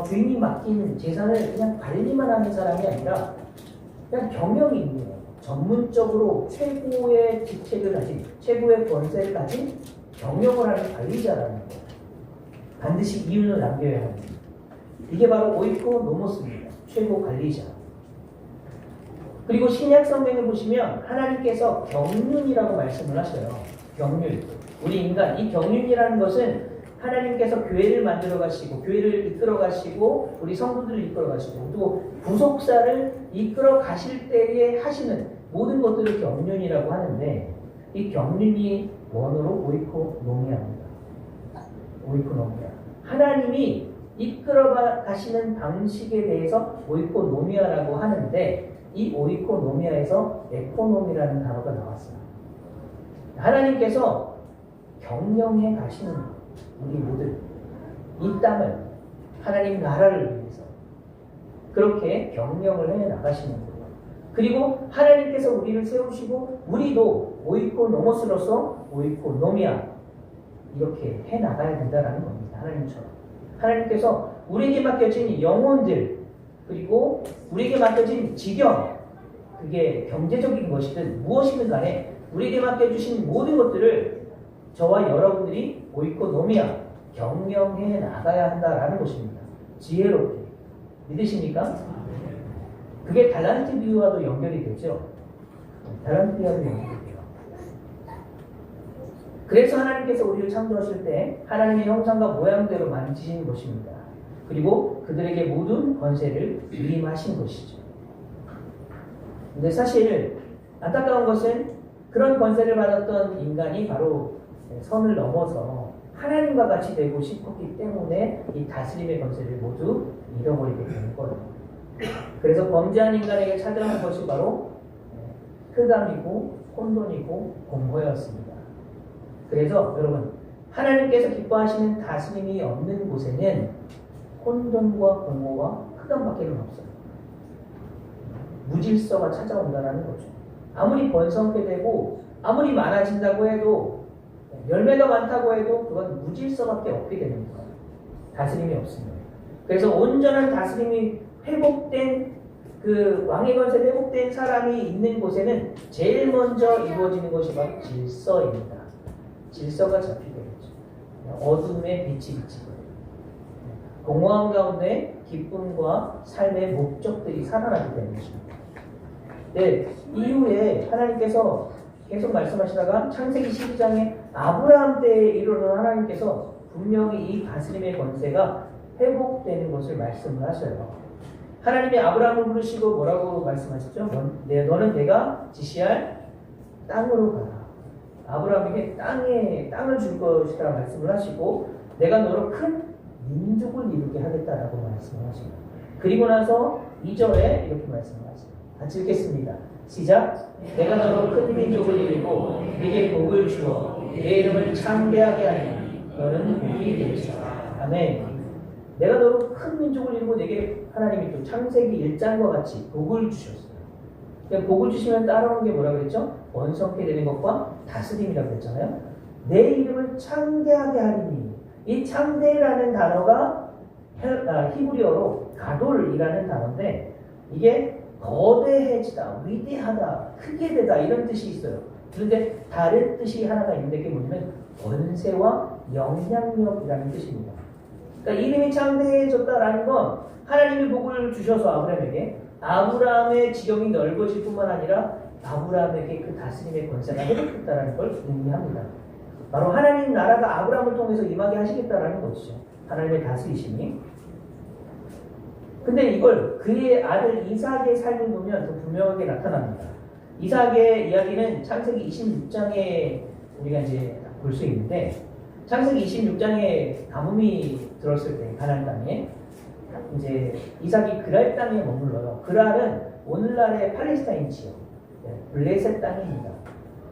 주인이 맡긴 재산을 그냥 관리만 하는 사람이 아니라 그냥 경영인이에요. 전문적으로 최고의 직책을 가진, 최고의 권세를 가진 경영을 하는 관리자라는 거예요. 반드시 이윤을 남겨야 합니다. 이게 바로 오이코노모스입니다. 최고 관리자. 그리고 신약 성경에 보시면 하나님께서 경륜이라고 말씀을 하셔요. 경륜. 우리 인간, 이 경륜이라는 것은 하나님께서 교회를 만들어 가시고 교회를 이끌어 가시고 우리 성도들을 이끌어 가시고 또 부속사를 이끌어 가실 때에 하시는 모든 것들을 경륜이라고 하는데 이 경륜이 원어로 오이코노미아입니다. 오이코노미아. 하나님이 이끌어 가시는 방식에 대해서 오이코노미아라고 하는데 이 오이코노미아에서 에코노미라는 단어가 나왔어요. 하나님께서 경영해 가시는 우리 모두 이 땅을 하나님 나라를 위해서 그렇게 경영을 해 나가시는 거예요. 그리고 하나님께서 우리를 세우시고 우리도 오이코노모스로서 오이코노미아 이렇게 해 나가야 된다는 겁니다. 하나님처럼. 하나님께서 우리에게 맡겨진 영혼들 그리고 우리에게 맡겨진 직영 그게 경제적인 것이든 무엇이든 간에 우리에게 맡겨주신 모든 것들을 저와 여러분들이 오이코노미아 경영해 나가야 한다라는 것입니다. 지혜롭게. 믿으십니까? 그게 달란트 비유와도 연결이 되죠. 다람쥐하고 연결돼요. 그래서 하나님께서 우리를 창조하실 때 하나님의 형상과 모양대로 만지신 것입니다. 그리고 그들에게 모든 권세를 위임하신 것이죠. 근데 사실 안타까운 것은 그런 권세를 받았던 인간이 바로 선을 넘어서 하나님과 같이 되고 싶었기 때문에 이 다스림의 권세를 모두 잃어버리게 되는 거예요. 그래서 범죄한 인간에게 찾아온 것이 바로 흑암이고 혼돈이고 공허였습니다. 그래서 여러분, 하나님께서 기뻐하시는 다스림이 없는 곳에는 혼돈과 공허와 흑암밖에 없어요. 무질서가 찾아온다는 거죠. 아무리 번성하게 되고 아무리 많아진다고 해도 열매가 많다고 해도 그건 무질서밖에 없게 되는 거예요. 다스림이 없습니다. 그래서 온전한 다스림이 회복된 그 왕의 권세가 회복된 사람이 있는 곳에는 제일 먼저 이루어지는 것이 바로 질서입니다. 질서가 잡히게 되죠. 어둠에 빛이 비치고 공허함 가운데 기쁨과 삶의 목적들이 살아나게 되는 것입니다. 네, 이후에 하나님께서 계속 말씀하시다가 창세기 12장에 아브라함 때에 이르러 하나님께서 분명히 이 다스림의 권세가 회복되는 것을 말씀을 하셔요. 하나님이 아브라함을 부르시고 뭐라고 말씀하시죠? 너는 내가 지시할 땅으로 가라. 아브라함에게 땅을 줄 것이다 말씀을 하시고 내가 너로 큰 민족을 이루게 하겠다라고 말씀을 하십니다. 그리고 나서 2절에 이렇게 말씀을 하십니다. 같이 읽겠습니다. 시작. 내가 너로 큰 민족을 이루고 네게 복을 주어 네 이름을 창대하게 하니 너는 복이 되리라. 아멘. 내가 너로 큰 민족을 이루고 내게 하나님이 또 창세기 1장과 같이 복을 주셨어요. 복을 주시면 따라오는 게 뭐라고 그랬죠? 번성케 되는 것과 다스림이라고 했잖아요. 내 이름을 창대하게 하리니 이 창대라는 단어가 히브리어로 가돌이라는 단어인데 이게 거대해지다, 위대하다, 크게 되다 이런 뜻이 있어요. 그런데 다른 뜻이 하나가 있는데 그게 뭐냐면 권세와 영향력이라는 뜻입니다. 그러니까 이름이 창대해졌다라는 건 하나님이 복을 주셔서 아브라함에게 아브라함의 지경이 넓어질 뿐만 아니라 아브라함에게 그 다스림의 권세가 회복됐다는 걸 의미합니다. 바로 하나님 나라가 아브라함을 통해서 임하게 하시겠다라는 것이죠. 하나님의 다스리심이. 근데 이걸 그의 아들 이삭의 삶을 보면 더 분명하게 나타납니다. 이삭의 이야기는 창세기 26장에 우리가 이제 볼 수 있는데 창세기 26장에 가뭄이 들었을 때 가나안 땅에 이제 이삭이 그랄 땅에 머물러요. 그랄은 오늘날의 팔레스타인 지역, 블레셋 땅입니다.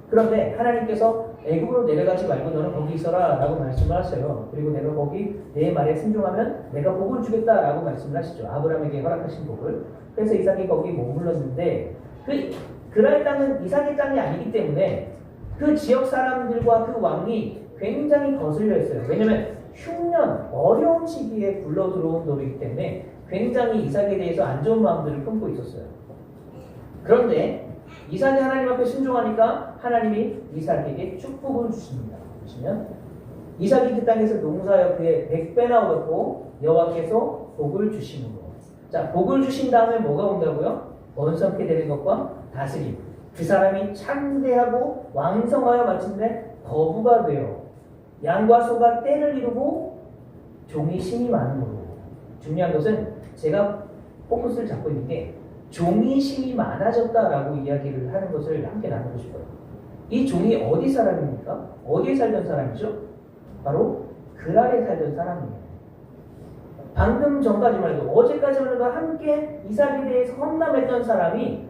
그런데 하나님께서 애굽으로 내려가지 말고 너는 거기 있어라 라고 말씀을 하셔요. 그리고 내가 거기 내 말에 순종하면 내가 복을 주겠다 라고 말씀을 하시죠. 아브라함에게 허락하신 복을. 그래서 이삭이 거기 머물렀는데 그랄 땅은 이삭의 땅이 아니기 때문에 그 지역 사람들과 그 왕이 굉장히 거슬려 있어요. 왜냐하면 흉년, 어려운 시기에 굴러 들어온 돌이기 때문에 굉장히 이삭에 대해서 안 좋은 마음들을 품고 있었어요. 그런데 이삭이 하나님 앞에 순종하니까 하나님이 이삭에게 축복을 주십니다. 보시면 이삭이 그 땅에서 농사하여 그의 100배나 얻었고 여호와께서 복을 주시는 것. 자, 복을 주신 다음에 뭐가 온다고요? 번성케 되는 것과 다스림. 그 사람이 창대하고 왕성하여 마침내 거부가 되어 양과 소가 떼를 이루고 종이 심이 많으므로. 중요한 것은 제가 포커스를 잡고 있는 게 종이 심이 많아졌다라고 이야기를 하는 것을 함께 나누고 싶어요. 이 종이 어디 사람입니까? 어디에 살던 사람이죠? 바로 그랄에 살던 사람이에요. 방금 전까지 말도 어제까지만 해도 함께 이삭에 대해서 험담했던 사람이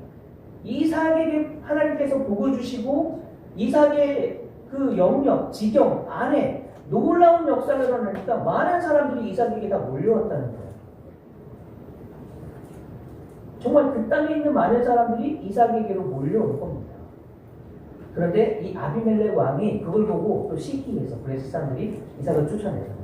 이삭에게 하나님께서 복을 주시고 이삭의 그 영역, 지경 안에 놀라운 역사가 일어나니까 많은 사람들이 이삭에게 다 몰려왔다는 거예요. 정말 그 땅에 있는 많은 사람들이 이삭에게로 몰려올 겁니다. 그런데 이 아비멜렉 왕이 그걸 보고 또 시기해서 블레셋 사람들이 이삭을 쫓아내잖아요.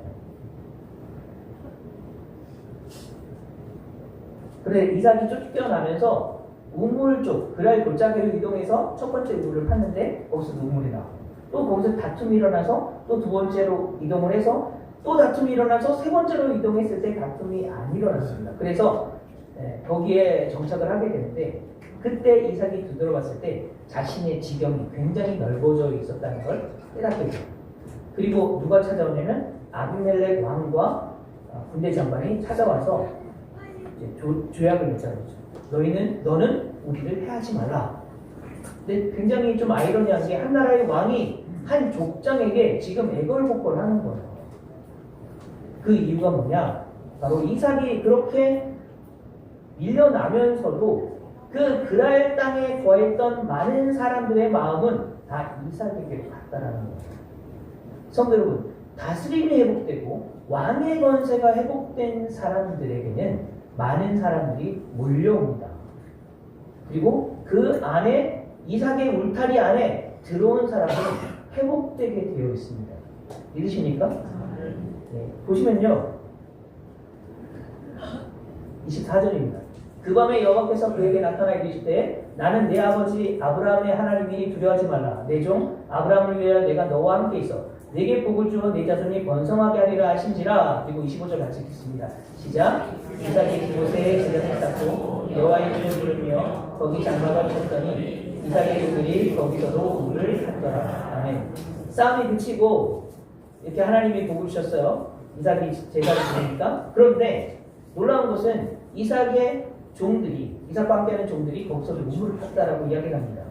그런데 이삭이 쫓겨나면서 우물 쪽, 그랄 골짜기로 이동해서 첫 번째 우물을 팠는데 거기서 우물이 나와요. 또 거기서 다툼이 일어나서 또 두 번째로 이동을 해서 또 다툼이 일어나서 세 번째로 이동했을 때 다툼이 안 일어났습니다. 그래서 거기에 정착을 하게 되는데 그 그때 이삭이 뒤돌아봤을 때 자신의 지경이 굉장히 넓어져 있었다는 걸 깨닫게 돼요. 그리고 누가 찾아오냐면 아비멜렉 왕과 군대 장관이 찾아와서 이제 조약을 맺자는 거죠. 너는 우리를 해하지 말라. 근데 굉장히 좀 아이러니한 게 한 나라의 왕이 한 족장에게 지금 애걸복걸 하는 거예요. 그 이유가 뭐냐? 바로 이삭이 그렇게 밀려나면서도 그 그랄 땅에 거했던 많은 사람들의 마음은 다 이삭에게 갔다라는 거예요. 성도 여러분, 다스림이 회복되고 왕의 권세가 회복된 사람들에게는 많은 사람들이 몰려옵니다. 그리고 그 안에 이삭의 울타리 안에 들어온 사람은 회복되게 되어 있습니다. 믿으십니까? 네, 보시면요. 24절입니다. 그 밤에 여호와께서 그에게 나타나 이르시되 나는 내 아버지 아브라함의 하나님이니 두려워하지 말라. 내 종 아브라함을 위하여 내가 너와 함께 있어 내게 복을 주어 내 자손이 번성하게 하리라 하신지라. 그리고 25절 같이 읽습니다. 시작. 이삭이 그곳에 제단을 쌓고 여호와의 이름을 부르며 거기 장막을 쳤더니 이삭의 종들이 거기서도 물을 찾더라. 아멘. 싸움이 그치고 이렇게 하나님이 복을 주셨어요. 이삭이 제사를 지내니까. 그런데 놀라운 것은 이삭의 종들이, 이삭과 함께하는 종들이 거기서도 물을 탔다라고 이야기를 합니다.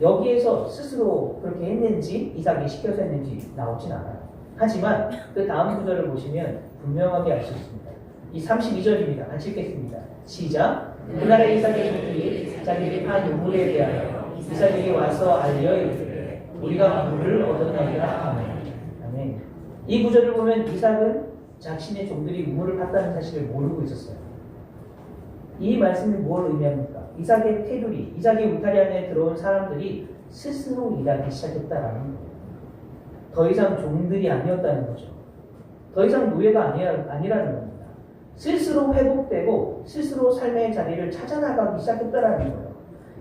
여기에서 스스로 그렇게 했는지 이삭이 시켜서 했는지 나오진 않아요. 하지만 그 다음 구절을 보시면 분명하게 알 수 있습니다. 이 32절입니다. 같이 읽겠습니다. 시작. 그날의 이삭의 종들이 자기들이 판 우물에 대하여 이삭에게 와서 알려 이르되 우리가 물을 얻었나이다. 아멘. 아멘. 이 구절을 보면 이삭은 자신의 종들이 우물을 팠다는 사실을 모르고 있었어요. 이 말씀이 뭘 의미합니까? 이삭의 테두리, 이삭의 울타리 안에 들어온 사람들이 스스로 일하기 시작했다라는 거예요. 더 이상 종들이 아니었다는 거죠. 더 이상 노예가 아니라는 겁니다. 스스로 회복되고 스스로 삶의 자리를 찾아나가기 시작했다라는 거예요.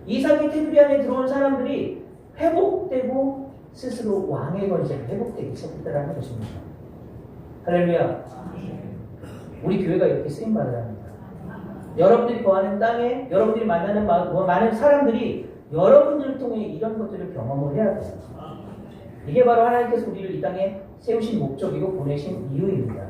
이삭의 테두리 안에 들어온 사람들이 회복되고 스스로 왕의 권세를 회복되기 시작했다라는 것입니다. 할렐루야. 우리 교회가 이렇게 쓰임받아야 합니다. 여러분들이 거하는 땅에 여러분들이 만나는 많은 사람들이 여러분들을 통해 이런 것들을 경험을 해야 돼요. 이게 바로 하나님께서 우리를 이 땅에 세우신 목적이고 보내신 이유입니다.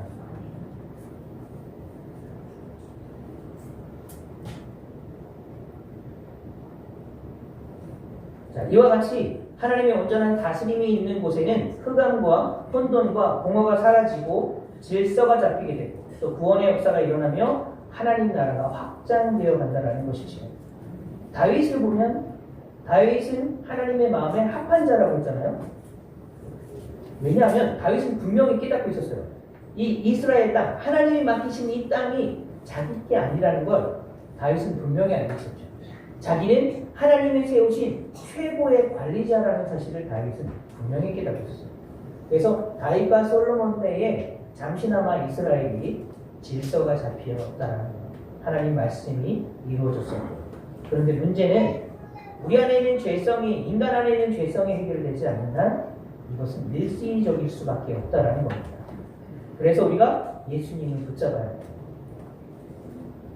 자, 이와 같이 하나님의 온전한 다스림이 있는 곳에는 흑암과 혼돈과 공허가 사라지고 질서가 잡히게 되고 또 구원의 역사가 일어나며 하나님 나라가 확장되어 간다는 것이죠. 다윗을 보면 다윗은 하나님의 마음에 합한 자라고 했잖아요. 왜냐하면 다윗은 분명히 깨닫고 있었어요. 이 이스라엘 땅, 하나님이 맡기신 이 땅이 자기 게 아니라는 걸 다윗은 분명히 알고 있었죠. 자기는 하나님이 세우신 최고의 관리자라는 사실을 다윗은 분명히 깨닫고 있었어요. 그래서 다윗과 솔로몬 때에 잠시나마 이스라엘이 질서가 잡히었다는 하나님 말씀이 이루어졌었고, 그런데 문제는 우리 안에 있는 죄성이, 인간 안에 있는 죄성이 해결되지 않는 한 이것은 일시적일 수밖에 없다는 겁니다. 그래서 우리가 예수님을 붙잡아야 해요.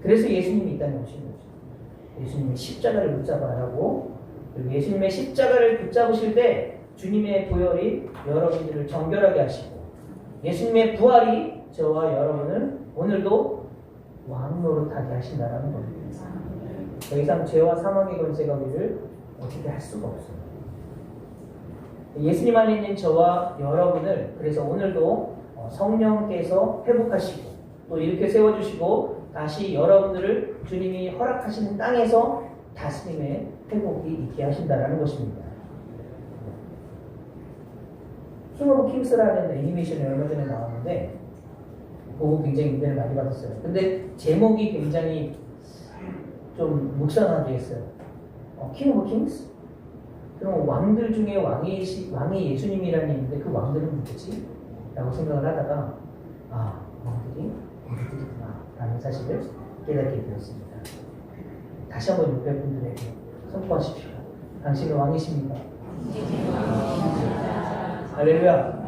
그래서 예수님이 있다는 것인 거죠. 예수님의 십자가를 붙잡아야 하고, 그리고 예수님의 십자가를 붙잡으실 때 주님의 보혈이 여러분들을 정결하게 하시고, 예수님의 부활이 저와 여러분을 오늘도 왕 노릇하게 하신다는 겁니다. 더 이상 죄와 사망의 권세가 우리를 어떻게 할 수가 없어요. 예수님 안에 있는 저와 여러분을 그래서 오늘도 성령께서 회복하시고 또 이렇게 세워주시고 다시 여러분들을 주님이 허락하시는 땅에서 다스림의 회복이 있게 하신다는 것입니다. 킹 오브 킹스라는 애니메이션이 얼마 전에 나왔는데 보고 굉장히 인정을 많이 받았어요. 근데 제목이 굉장히 좀 묵상하게 했어요. 킹 오브 킹스? 그럼 왕들 중에 왕이 예수님이라는 있는데 그 왕들은 누구지? 라고 생각을 하다가 왕들이 우리들이구나 라는 사실을 깨닫게 되었습니다. 다시 한번 옆에 분들에게 선포하십시오. 당신은 왕이십니까? 할렐루야.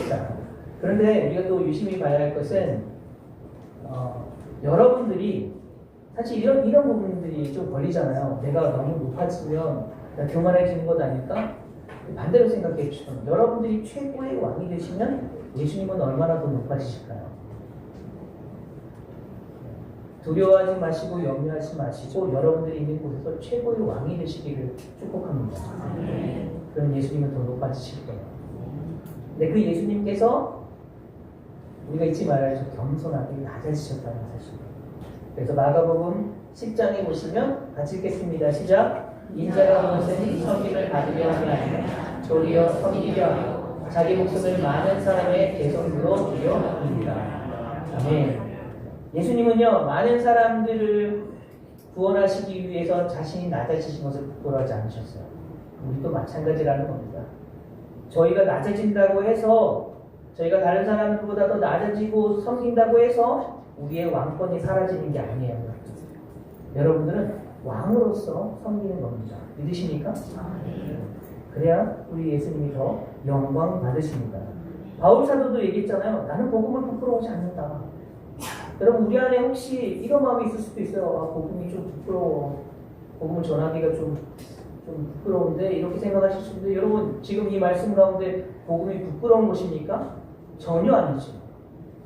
자, 그런데 우리가 또 유심히 봐야 할 것은 여러분들이 사실 이런 부분들이 좀 걸리잖아요. 내가 너무 높아지면 나 교만해지는 것 아닐까? 반대로 생각해 주시면 여러분들이 최고의 왕이 되시면 예수님은 얼마나 더 높아지실까요? 두려워하지 마시고 염려하지 마시고 여러분들이 있는 곳에서 최고의 왕이 되시기를 축복합니다. 그럼 예수님은 더 높아지실 거예요. 근데 그 예수님께서 우리가 잊지 말아야 할 겸손하게 낮아지셨다는 사실이에요. 그래서 마가복음 10장에 보시면 같이 읽겠습니다. 시작. 인자가 온 것은 섬김을 받으려 함이 아니라 도리어 섬기려 하고 자기 목숨을 많은 사람의 대성으로 주려 합니다. 아멘. 예수님은요 많은 사람들을 구원하시기 위해서 자신이 낮아지신 것을 부끄러워하지 않으셨어요. 우리도 마찬가지라는 겁니다. 저희가 낮아진다고 해서 저희가 다른 사람들보다 더 낮아지고 섬긴다고 해서 우리의 왕권이 사라지는 게 아니에요. 여러분들은 왕으로서 섬기는 겁니다. 믿으십니까? 그래야 우리 예수님이 더 영광 받으십니다. 바울 사도도 얘기했잖아요. 나는 복음을 부끄러워하지 않는다. 여러분 우리 안에 혹시 이런 마음이 있을 수도 있어요. 아, 복음이 좀 부끄러워. 복음을 전하기가 좀 부끄러운데 이렇게 생각하실 수도 있는데 여러분 지금 이 말씀 가운데 복음이 부끄러운 것입니까? 전혀 아니죠.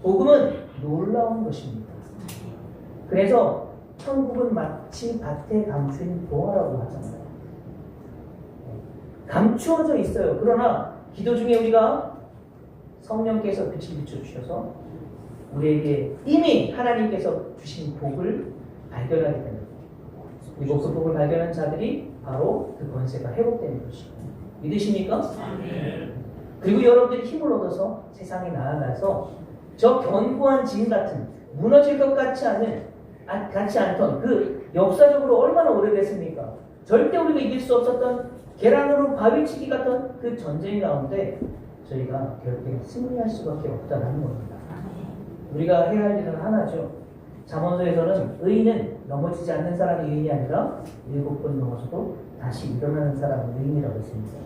복음은 놀라운 것입니다. 그래서 천국은 마치 밭에 감춘 보화라고 하잖아요. 감추어져 있어요. 그러나 기도 중에 우리가 성령께서 빛을 비춰주셔서 우리에게 이미 하나님께서 주신 복을 발견하게 됩니다. 그리고 그 복을 발견한 자들이 바로 그 권세가 회복되는 것이고 믿으십니까? 그리고 여러분들이 힘을 얻어서 세상에 나아가서 저 견고한 진 같은 무너질 것 같지 않던 그 역사적으로 얼마나 오래됐습니까? 절대 우리가 이길 수 없었던 계란으로 바위치기 같은 그 전쟁 가운데 저희가 결국엔 승리할 수밖에 없다는 겁니다. 우리가 해야 할 일은 하나죠. 잠언서에서는 의인은 넘어지지 않는 사람이 의인이 아니라 7번 넘어져도 다시 일어나는 사람은 의인이라고 했습니다.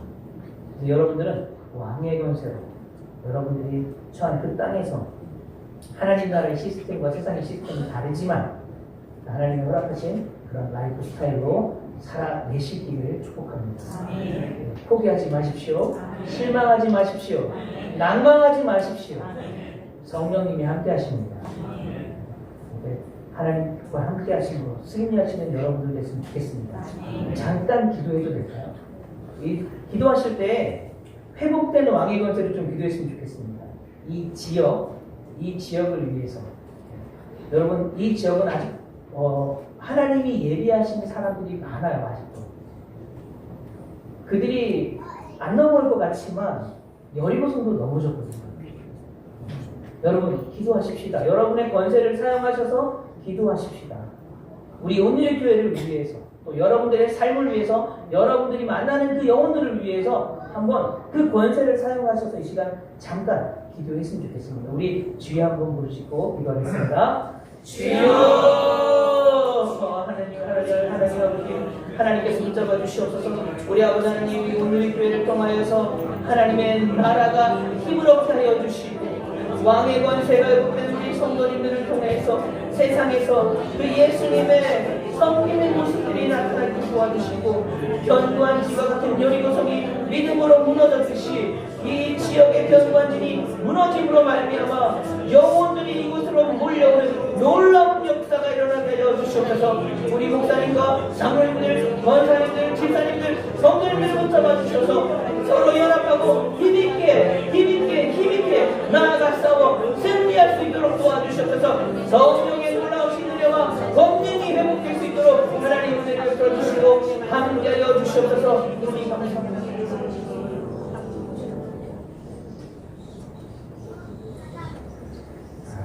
그래서 여러분들은 왕의 권세로 여러분들이 처한 그 땅에서 하나님 나라의 시스템과 세상의 시스템은 다르지만 하나님이 허락하신 그런 라이프 스타일로 살아내시기를 축복합니다. 포기하지 마십시오. 실망하지 마십시오. 낭망하지 마십시오. 성령님이 함께 하십니다. 하나님과 함께 하시고 승리하시는 여러분들 됐으면 좋겠습니다. 잠깐 기도해도 될까요? 기도하실 때 회복되는 왕의 권세를 좀 기도했으면 좋겠습니다. 이 지역을 위해서. 여러분 이 지역은 아직 하나님이 예비하신 사람들이 많아요. 아직도. 그들이 안 넘어올 것 같지만 여리고성도 넘어졌거든요. 여러분 기도하십시다. 여러분의 권세를 사용하셔서 기도하십시다. 우리 온누리 교회를 위해서 또 여러분들의 삶을 위해서 여러분들이 만나는 그 영혼들을 위해서 한번 그 권세를 사용하셔서 이 시간 잠깐 기도했으면 좋겠습니다. 우리 주여 한번 부르시고 기도하겠습니다. 주여 하나님 아버지 하나님께서 붙잡아 주시옵소서. 우리 아버지 하나님 우리 온누리 교회를 통하여서 하나님의 나라가 힘을 얻게 하여 주시고 왕의 권세가 회복되는 우리 성도님들을 통해서 세상에서 그 예수님의 섬기는 모습들이 나타나게 도와주시고 견고한 지와 같은 여리고성이 믿음으로 무너졌듯이 이 지역의 견고한 진이 무너짐으로 말미암아 영혼들이 이곳으로 몰려오는 놀라운 역사가 일어나게 하여 주시옵소서. 우리 목사님과 장로님들, 권사님들, 집사님들, 성도님들을 붙잡아 주셔서 서로 연합하고 힘있게 나아가 싸워 승리할 수 있도록 도와주셔서 성령의 놀라우신 은혜와 권능이 회복될 수 있도록 하나님 은혜를 베풀어주시고 함께하여 주시옵소서. 우리 감사합니다.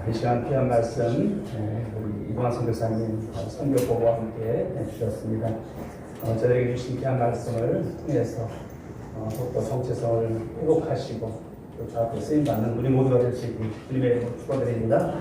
이 시간 귀한 말씀 우리 이광 선교사님 선교보고와 함께 해주셨습니다. 저에게 주신 귀한 말씀을 통해서 더욱더 정체성을 회복하시고 또 저 앞에 쓰임받는 우리 모두가 될 수 있게 주님의 이름으로 축원드립니다.